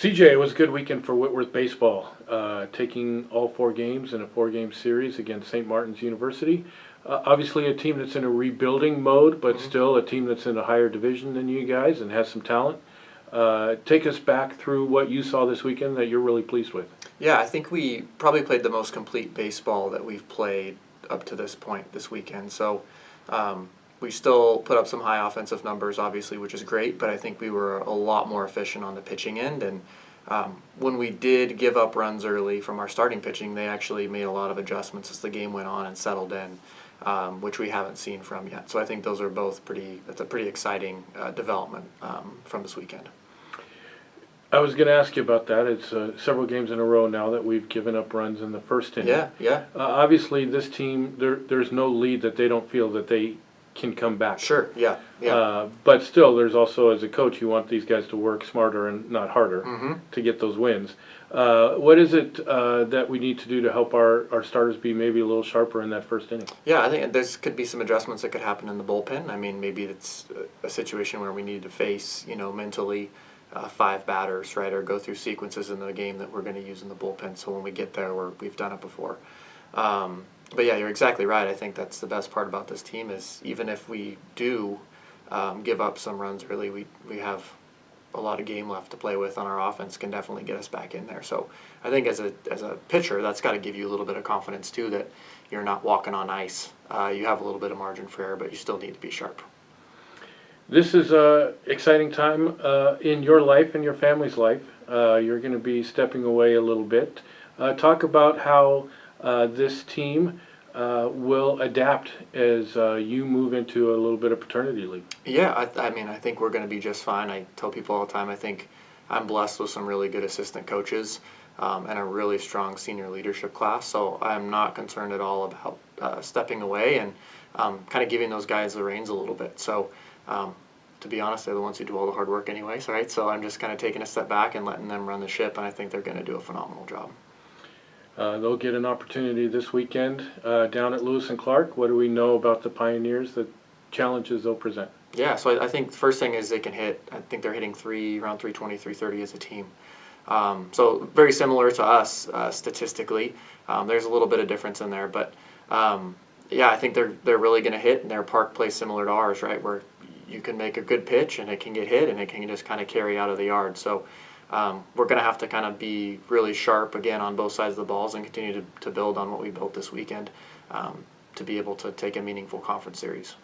CJ, it was a good weekend for Whitworth baseball, taking all 4 games in a 4-game series against St. Martin's University. Obviously a team that's in a rebuilding mode, but still a team that's in a higher division than you guys and has some talent. Take us back through what you saw this weekend that you're really pleased with. Yeah, I think we probably played the most complete baseball that we've played up to this point this weekend. So we still put up some high offensive numbers, obviously, which is great, but I think we were a lot more efficient on the pitching end. And when we did give up runs early from our starting pitching, they actually made a lot of adjustments as the game went on and settled in, which we haven't seen from yet. So I think those are both that's a pretty exciting development from this weekend. I was going to ask you about that. It's several games in a row now that we've given up runs in the first inning. Yeah. Obviously, this team, there's no lead that they don't feel that they can come back. Sure, yeah. But still, there's also, as a coach, you want these guys to work smarter and not harder to get those wins. What is it that we need to do to help our starters be maybe a little sharper in that first inning? Yeah, I think there could be some adjustments that could happen in the bullpen. I mean, maybe it's a situation where we need to face, mentally 5 batters, right, or go through sequences in the game that we're going to use in the bullpen. So when we get there, we've done it before. But yeah, you're exactly right. I think that's the best part about this team is even if we do give up some runs early, we have a lot of game left to play with on our offense, can definitely get us back in there. So I think as a pitcher, that's got to give you a little bit of confidence too that you're not walking on ice. You have a little bit of margin for error, but you still need to be sharp. This is an exciting time in your life and your family's life. You're going to be stepping away a little bit. Talk about how this team will adapt as you move into a little bit of paternity leave. Yeah, I mean, I think we're going to be just fine. I tell people all the time, I think I'm blessed with some really good assistant coaches and a really strong senior leadership class. So I'm not concerned at all about stepping away and kind of giving those guys the reins a little bit. So to be honest, they're the ones who do all the hard work anyways, right? So I'm just kind of taking a step back and letting them run the ship, and I think they're going to do a phenomenal job. They'll get an opportunity this weekend down at Lewis and Clark. What do we know about the Pioneers, the challenges they'll present? Yeah, so I think the first thing is they can hit. I think they're hitting around 320, 330 as a team. So very similar to us statistically. There's a little bit of difference in there, but yeah, I think they're really going to hit, and their park plays similar to ours, right, where you can make a good pitch and it can get hit and it can just kind of carry out of the yard. So we're going to have to kind of be really sharp again on both sides of the balls and continue to build on what we built this weekend to be able to take a meaningful conference series.